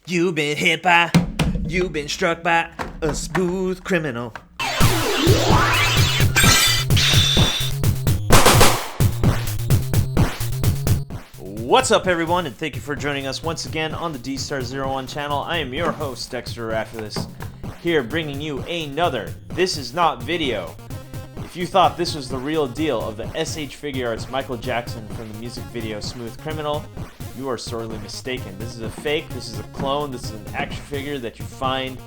You've been hit by, you've been struck by a smooth criminal. What's up, everyone, and thank you for joining us once again on the D-Star01 channel. I am your host, Dexter Arafiles, here bringing you another This Is Not video. If you thought this was the real deal of the SH Figuarts Michael Jackson from the music video Smooth Criminal, you are sorely mistaken. This is a fake, this is a clone, this is an action figure that you find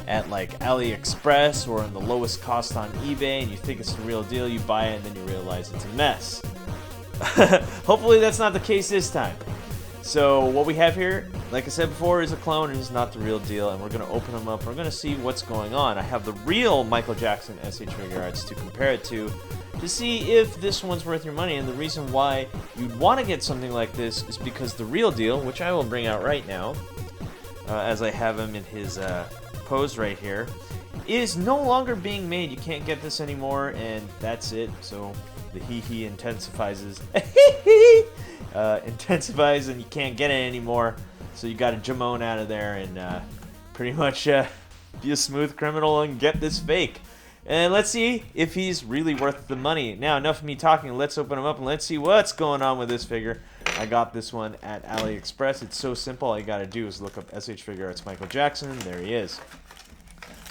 at like AliExpress or in the lowest cost on eBay, and you think it's the real deal, you buy it, and then you realize it's a mess. Hopefully that's not the case this time. So what we have here, like I said before, is a clone and is not the real deal, and we're going to open them up. We're going to see what's going on. I have the real Michael Jackson SH Figuarts to compare it to see if this one's worth your money. And the reason why you'd want to get something like this is because the real deal, which I will bring out right now, as I have him in his pose right here, is no longer being made. You can't get this anymore, and that's it. So the he intensifies. Intensifies, and you can't get it anymore. So you got to Jamone out of there and pretty much be a smooth criminal and get this fake. And let's see if he's really worth the money. Now, enough of me talking. Let's open him up and let's see what's going on with this figure. I got this one at AliExpress. It's so simple. All you got to do is look up SH Figuarts Michael Jackson. There he is.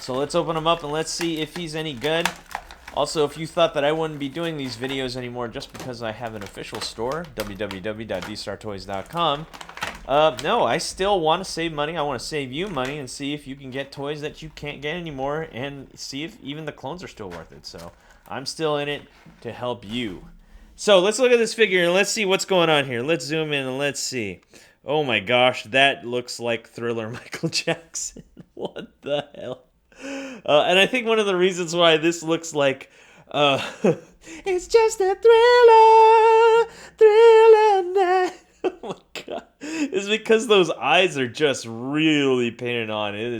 So let's open him up and let's see if he's any good. Also, if you thought that I wouldn't be doing these videos anymore just because I have an official store, www.dstartoys.com, no, I still want to save money. I want to save you money and see if you can get toys that you can't get anymore and see if even the clones are still worth it. So I'm still in it to help you. So let's look at this figure and let's see what's going on here. Let's zoom in and let's see. Oh my gosh, that looks like Thriller Michael Jackson. What the hell? And I think one of the reasons why this looks like it's just a thriller night. Oh my god, is because those eyes are just really painted on. It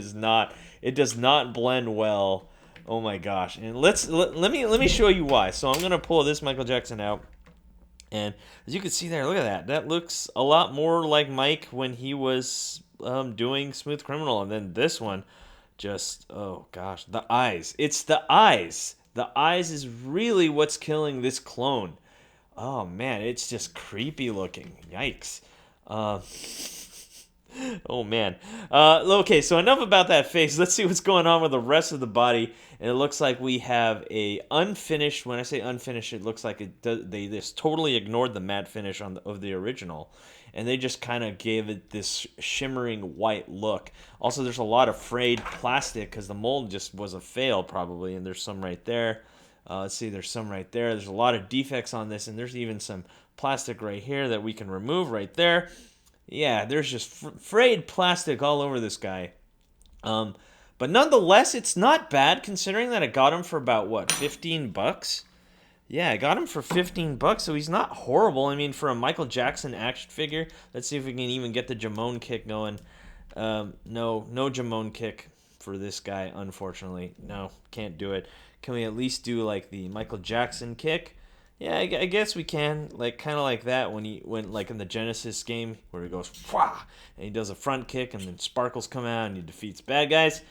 does not blend well. Oh my gosh. And let me show you why. So I'm gonna pull this Michael Jackson out, and as you can see there, look at that. That looks a lot more like Mike when he was doing Smooth Criminal, and then this one. Just, oh gosh, the eyes. It's the eyes. The eyes is really what's killing this clone. Oh man, it's just creepy looking. Yikes. Oh man. Okay, so enough about that face. Let's see what's going on with the rest of the body. And it looks like we have a unfinished. When I say unfinished, it looks like they just totally ignored the matte finish of the original. And they just kind of gave it this shimmering white look. Also, there's a lot of frayed plastic because the mold just was a fail probably. And there's some right there. Let's see, there's some right there. There's a lot of defects on this. And there's even some plastic right here that we can remove right there. Yeah, there's just frayed plastic all over this guy. But nonetheless, it's not bad considering that I got him for about, what, 15 bucks? Yeah, I got him for 15 bucks, so he's not horrible. I mean, for a Michael Jackson action figure, let's see if we can even get the Jamone kick going. No Jamone kick for this guy, unfortunately. No, can't do it. Can we at least do, like, the Michael Jackson kick? Yeah, I guess we can. Like, kind of like that when like, in the Genesis game, where he goes, Fwah! And he does a front kick, and then sparkles come out, and he defeats bad guys.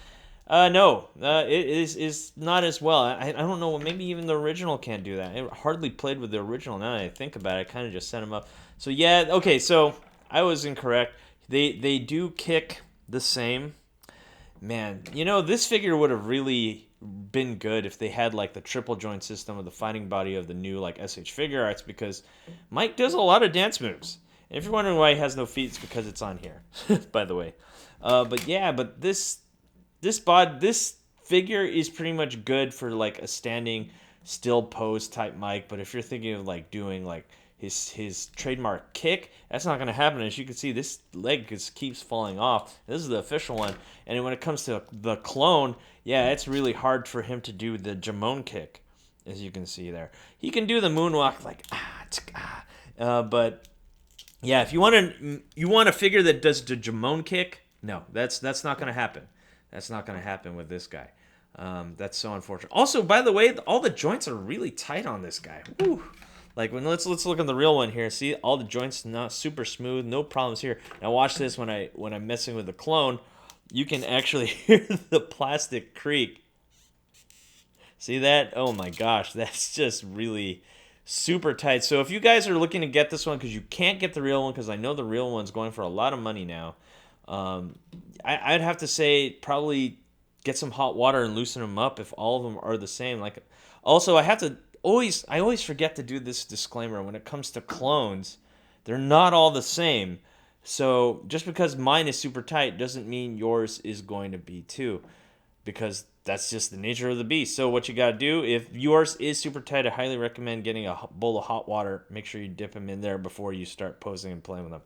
No, it is not as well. I don't know, maybe even the original can't do that. It hardly played with the original. Now that I think about it, I kind of just set him up. So yeah, okay, so I was incorrect. They do kick the same. Man, you know, this figure would have really been good if they had like the triple joint system of the fighting body of the new like SH Figuarts, because Mike does a lot of dance moves. And if you're wondering why he has no feet, it's because it's on here, by the way. But yeah, but this figure is pretty much good for like a standing still pose type Mike. But if you're thinking of like doing like his trademark kick, that's not going to happen. As you can see, this leg just keeps falling off. This is the official one. And when it comes to the clone, yeah, it's really hard for him to do the Jamone kick, as you can see there. He can do the moonwalk like but yeah, if you want a figure that does the Jamone kick, no, that's not going to happen. That's not going to happen with this guy. That's so unfortunate. Also, by the way, all the joints are really tight on this guy. Woo. Like let's look at the real one here. See, all the joints not super smooth, no problems here. Now watch this when I'm messing with the clone, you can actually hear the plastic creak. See that? Oh my gosh, that's just really super tight. So if you guys are looking to get this one because you can't get the real one, because I know the real one's going for a lot of money now, I'd have to say probably get some hot water and loosen them up if all of them are the same. Like, also I always forget to do this disclaimer when it comes to clones. They're not all the same. So just because mine is super tight doesn't mean yours is going to be too, because that's just the nature of the beast. So what you got to do, if yours is super tight, I highly recommend getting a bowl of hot water. Make sure you dip them in there before you start posing and playing with them.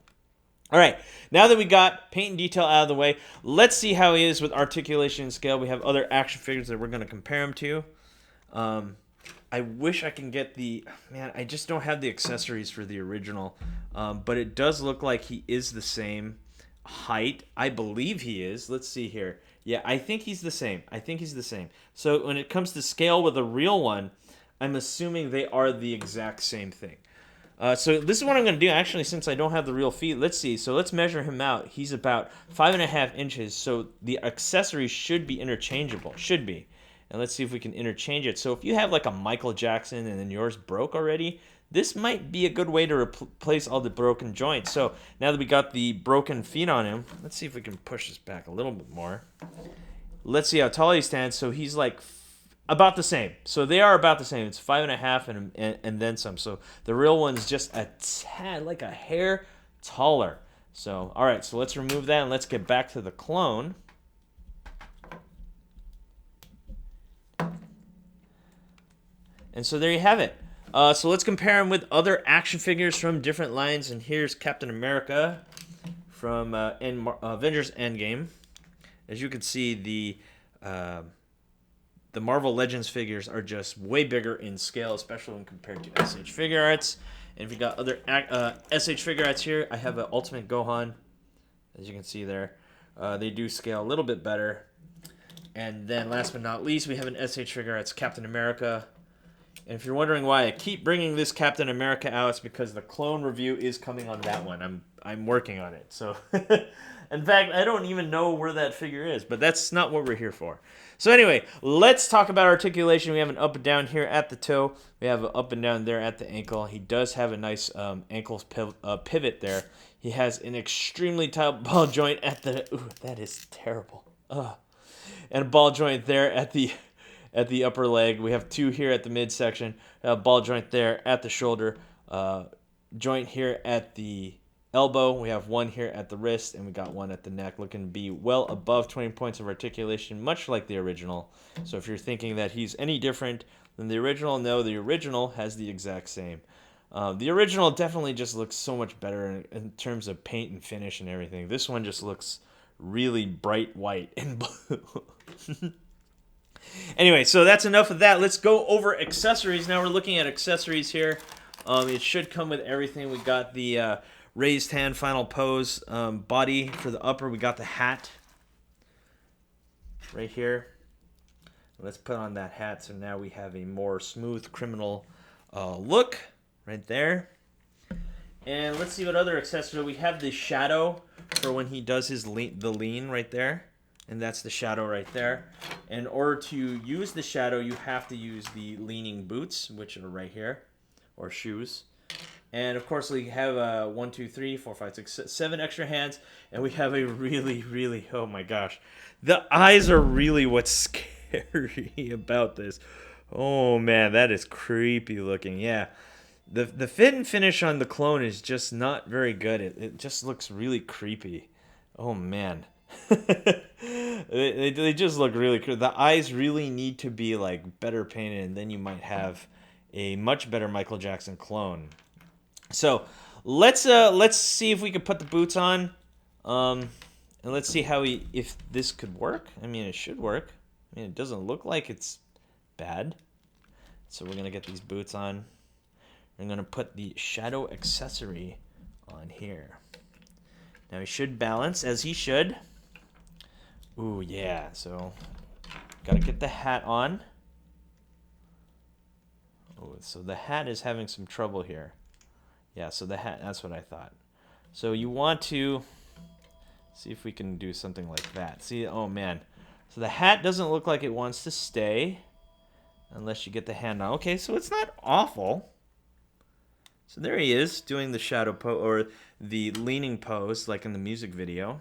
All right, now that we got paint and detail out of the way, let's see how he is with articulation and scale. We have other action figures that we're going to compare him to. I wish I can get I just don't have the accessories for the original, but it does look like he is the same height. I believe he is. Let's see here. Yeah, I think he's the same. So when it comes to scale with a real one, I'm assuming they are the exact same thing. So this is what I'm going to do, actually, since I don't have the real feet. Let's see. So let's measure him out. He's about 5.5 inches, so the accessories should be interchangeable. Should be. And let's see if we can interchange it. So if you have like a Michael Jackson and then yours broke already, this might be a good way to replace all the broken joints. So now that we got the broken feet on him, let's see if we can push this back a little bit more. Let's see how tall he stands. So he's like about the same. So they are about the same. It's 5.5 and then some. So the real one's just a tad, like a hair taller. So, all right. So let's remove that and let's get back to the clone. And so there you have it. So let's compare him with other action figures from different lines. And here's Captain America from Avengers Endgame. As you can see, the Marvel Legends figures are just way bigger in scale, especially when compared to SH Figuarts. And if you got other SH Figuarts here, I have an Ultimate Gohan, as you can see there. They do scale a little bit better. And then last but not least, we have an SH Figuarts Captain America. And if you're wondering why I keep bringing this Captain America out, it's because the clone review is coming on that one. I'm working on it. So, in fact, I don't even know where that figure is, but that's not what we're here for. So anyway, let's talk about articulation. We have an up and down here at the toe. We have an up and down there at the ankle. He does have a nice ankle pivot there. He has an extremely tight ball joint at the... Ooh, that is terrible. Ugh. And a ball joint there at the upper leg. We have two here at the midsection. A ball joint there at the shoulder. Joint here at the elbow. We have one here at the wrist, and we got one at the neck, looking to be well above 20 points of articulation, much like the original. So if you're thinking that he's any different than the original, no, the original has the exact same. The original definitely just looks so much better in terms of paint and finish and everything. This one just looks really bright white and blue. Anyway, so that's enough of that. Let's go over accessories. Now we're looking at accessories here. It should come with everything. We got the raised hand final pose body for the upper. We got the hat right here. Let's put on that hat so now we have a more smooth criminal look right there. And let's see what other accessories. We have the shadow for when he does his the lean right there. And that's the shadow right there. In order to use the shadow, you have to use the leaning boots, which are right here, or shoes. And of course, we have 1, 2, 3, 4, 5, 6, 7 extra hands, and we have a really, oh my gosh, the eyes are really what's scary about this. Oh man, that is creepy looking. Yeah, the fit and finish on the clone is just not very good. It just looks really creepy. Oh man. they just look really cool. The eyes really need to be like better painted, and then you might have a much better Michael Jackson clone. So let's see if we can put the boots on, and let's see if this could work. I mean, it should work. I mean, it doesn't look like it's bad. So we're gonna get these boots on. I'm gonna put the shadow accessory on here. Now he should balance as he should. Ooh, yeah, so gotta get the hat on. Oh, so the hat is having some trouble here. Yeah, so the hat, that's what I thought. So you want to see if we can do something like that. See, oh man. So the hat doesn't look like it wants to stay unless you get the hand on. Okay, so it's not awful. So there he is doing the shadow pose or the leaning pose like in the music video.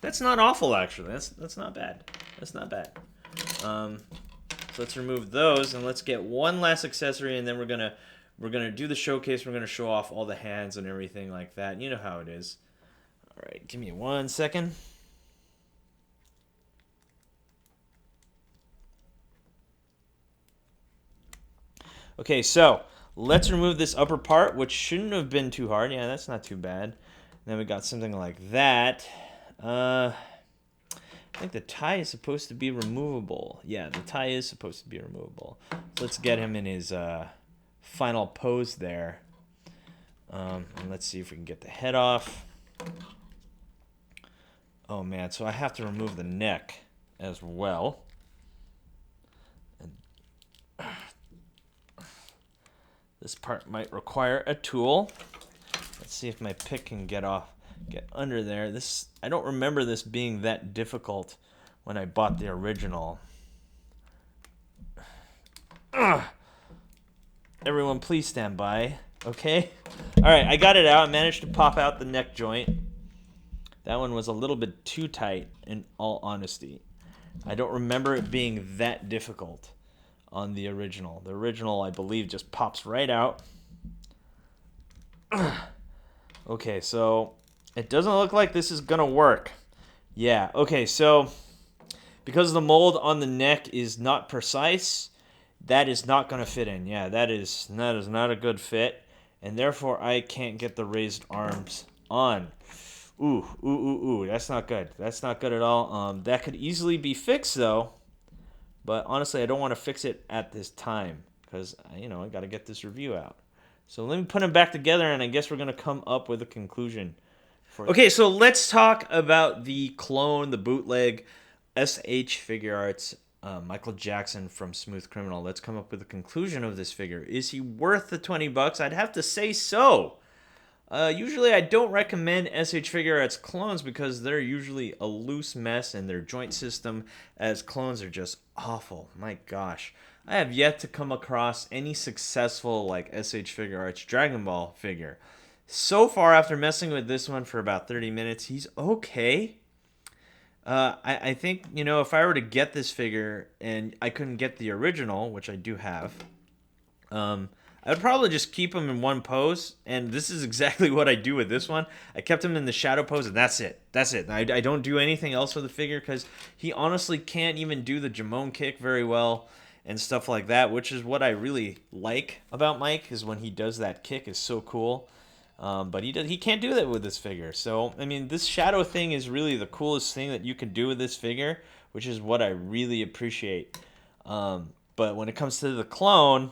That's not awful actually. That's not bad. That's not bad. So let's remove those and let's get one last accessory, and then we're gonna do the showcase. We're gonna show off all the hands and everything like that. You know how it is. All right, give me 1 second. Okay, so let's remove this upper part, which shouldn't have been too hard. Yeah, that's not too bad. Then we got something like that. I think the tie is supposed to be removable. Yeah, the tie is supposed to be removable. So let's get him in his final pose there. And let's see if we can get the head off. Oh man, so I have to remove the neck as well. And this part might require a tool. Let's see if my pick can get under there. I don't remember this being that difficult when I bought the original. Ugh. Everyone please stand by, okay? All right, I got it out. I managed to pop out the neck joint. That one was a little bit too tight, in all honesty. I don't remember it being that difficult on the original. The original, I believe, just pops right out. Okay, so it doesn't look like this is going to work. Yeah, okay, so because the mold on the neck is not precise, that is not going to fit in. Yeah, that is not a good fit, and therefore I can't get the raised arms on. Ooh, that's not good. That's not good at all. That could easily be fixed, though. But honestly, I don't want to fix it at this time because, I got to get this review out. So let me put them back together, and I guess we're going to come up with a conclusion. Okay, so let's talk about the clone, the bootleg SH Figuarts Michael Jackson from Smooth Criminal. Let's come up with a conclusion of this figure. Is he worth the $20? I'd have to say so. Usually I don't recommend SH Figuarts clones because they're usually a loose mess and their joint system as clones are just awful. My gosh. I have yet to come across any successful like SH Figuarts Dragon Ball figure. So far, after messing with this one for about 30 minutes, he's okay. I think, if I were to get this figure and I couldn't get the original, which I do have, I would probably just keep him in one pose, and this is exactly what I do with this one. I kept him in the shadow pose, and that's it. That's it. I don't do anything else with the figure because he honestly can't even do the Jamon kick very well and stuff like that, which is what I really like about Mike, is when he does that kick is so cool. But he can't do that with this figure. So, I mean, this shadow thing is really the coolest thing that you can do with this figure, which is what I really appreciate. But when it comes to the clone,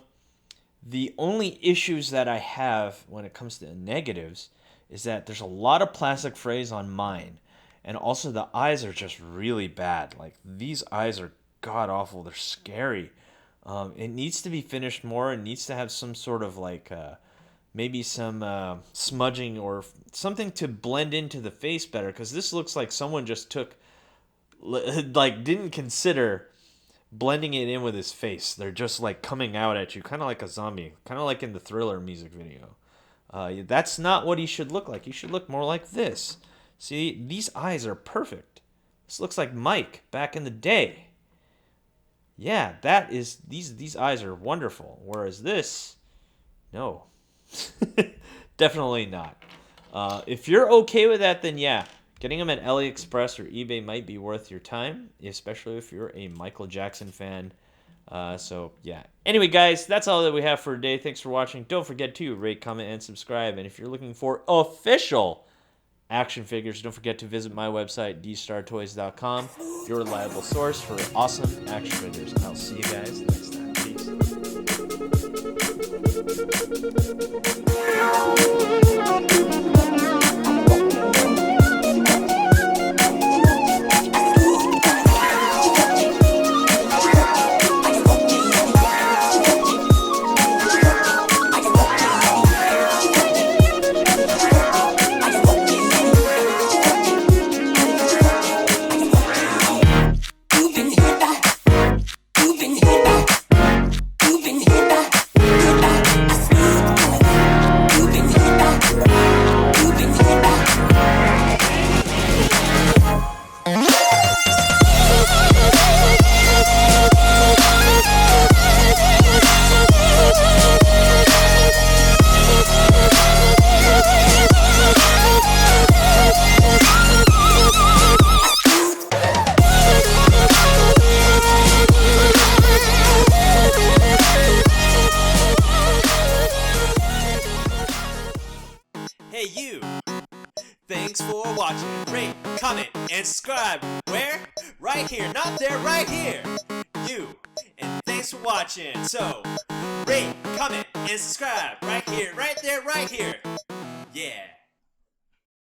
the only issues that I have when it comes to negatives is that there's a lot of plastic frays on mine. And also the eyes are just really bad. Like, these eyes are god-awful. They're scary. It needs to be finished more. It needs to have some sort of, like, maybe some smudging or something to blend into the face better. Because this looks like someone just didn't consider blending it in with his face. They're just like coming out at you, kind of like a zombie, kind of like in the Thriller music video. That's not what he should look like. He should look more like this. See, these eyes are perfect. This looks like Mike back in the day. Yeah, these eyes are wonderful. Whereas this, no, definitely not. If you're okay with that, then yeah. Getting them at AliExpress or eBay might be worth your time, especially if you're a Michael Jackson fan. So, yeah. Anyway, guys, that's all that we have for today. Thanks for watching. Don't forget to rate, comment, and subscribe. And if you're looking for official action figures, don't forget to visit my website, dstartoys.com, your reliable source for awesome action figures. I'll see you guys next time. Peace. Thanks for watching. Rate, comment, and subscribe. Where? Right here. Not there, right here. You. And thanks for watching. So, rate, comment, and subscribe. Right here, right there, right here. Yeah.